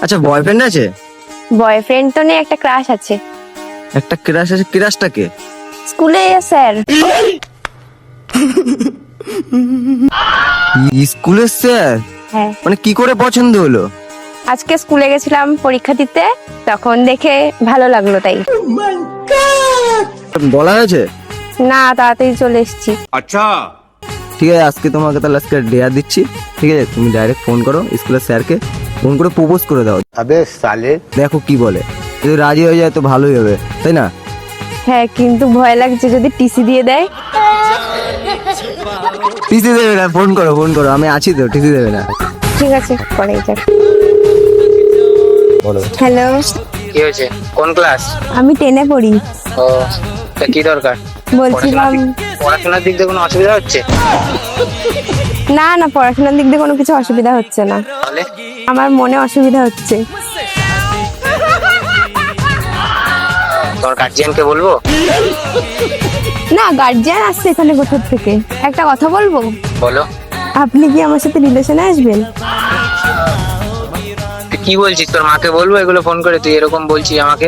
আচ্ছা, বয়ফ্রেন্ড আছে? বয়ফ্রেন্ড তো নেই, একটা ক্রাশ আছে। একটা ক্রাশ আছে? ক্রাশটা কে? স্কুলে স্যার। স্কুলের স্যার? হ্যাঁ, মানে কি করে পছন্দ হলো? আজকে স্কুলে গেছিলাম পরীক্ষা দিতে, তখন দেখে ভালো লাগলো তাই। বলা হয়েছে? না, তাড়াতাড়ি চলে এসেছি। अच्छा ঠিক আছে, আজকে তোমাকে তাহলে আজকে ডেয়ার দিচ্ছি। ঠিক আছে, তুমি ডাইরেক্ট ফোন করো স্কুলের স্যারকে, ফোন করে প্রপোজ করে দাও। अबे साले দেখো কি বলে, যদি রাজি হয়ে যায় তো ভালোই হবে, তাই না? হ্যাঁ, কিন্তু ভয় লাগছে যদি টিসি দিয়ে দেয়। টিসি দেবে না, ফোন করো ফোন করো, আমি আছি তো, টিসি দেবে না। ঠিক আছে, পরে যাক। বলো। হ্যালো, কি হয়েছে? কোন ক্লাস? আমি 10-এ পড়ি। ও, তা কি দরকার? বলছিলাম পড়াশোনার দিক দিয়ে কোনো অসুবিধা হচ্ছে? না না, পড়াশোনার দিক দিয়ে কোনো কিছু অসুবিধা হচ্ছে না, তাহলে আমার মনে অসুবিধা হচ্ছে। তোমার গার্জিয়ানকে বলবো? না, গার্জিয়ান আসছে এখানে কোথা থেকে। একটা কথা বলবো, বলো। আপনি কি আমার সাথে রিলেশনে আসবেন? তুই কি বলছিস? তোর মাকে বলবো এগুলো ফোন করে? তুই এরকম বলছিস আমাকে?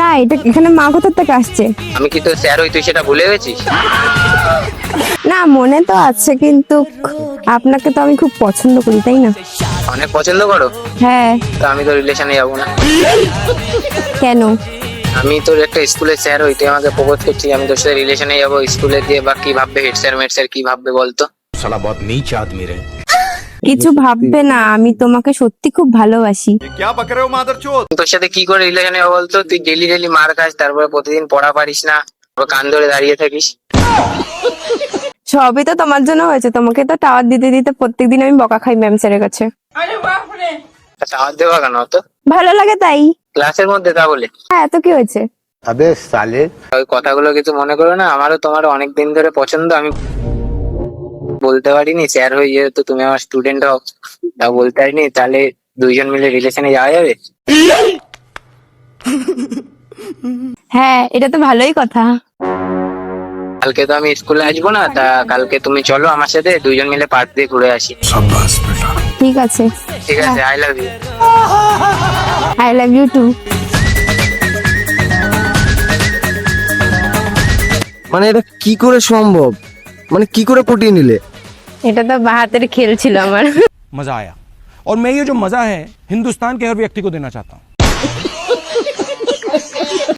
না, এটা এখানে মা কোথা থেকে আসছে? আমি কি তোর স্যার হই, তুই সেটা ভুলে গেছিস? না, মনে তো আছে, কিন্তু আপনাকে তো আমি খুব পছন্দ করি, তাই না? অনেক পছন্দ করো? হ্যাঁ। তো আমি তো রিলেশনে যাবো না। কেন? আমি তোর একটা স্কুলের স্যার হই, তুই আমাকে প্রপোজ করছিস, আমি তোর সাথে রিলেশনে যাবো? স্কুলে দিয়ে বা কি ভাববে হেড স্যার মেড স্যার, কি ভাববে বলতো? साला बहुत नीच आदमी रहे। কিছু ভাববে না, আমি তোমাকে সত্যি খুব ভালোবাসি। क्या बक रहे हो मादरचोद? তোর সাথে কি করে রিলেশনে যাবো বলতো? তুই ডেলি ডেলি মার খাস, তারপরে প্রতিদিন পড়া পারিস না, তারপর কান ধরে দাঁড়িয়ে থাকিস। সবই তো তোমার জন্য হয়েছে, তোমাকে তো টাওয়ার দিতে দিতে প্রত্যেকদিন আমি বকা খাই ম্যাম স্যারের কাছে। টাওয়ার দেওয়া কেন? তো ভালো লাগে তাই। ক্লাসের মধ্যে তা বলে? হ্যাঁ, তো কি হয়েছে? अबे साले ওই কথাগুলো কিছু মনে করো না, আমারও তোমার অনেক দিন ধরে পছন্দ, আমি বলতে পারিনি। স্যার হয়ে যেহেতু তুমি আমার স্টুডেন্ট হও, তা বলতে পারিনি। তাহলে দুইজন মিলে রিলেশনে যাওয়া যাবে? হ্যাঁ, এটা তো ভালোই কথা। কালকে তো আমি স্কুলে আসবো না, তা কালকে তুমি চলো আমার সাথে, দুইজন মিলে পার্ক দিয়ে ঘুরে আসি। ঠিক আছে। ঠিক আছে, I love you. I love you too. মানে এটা কি করে সম্ভব? মানে কি করে পটিয়ে নিলে? এটা তো বাহাতের খেল ছিল আমার। मजा आया और मैं ये जो मजा है हिंदुस्तान के हर व्यक्ति को देना चाहता हूँ।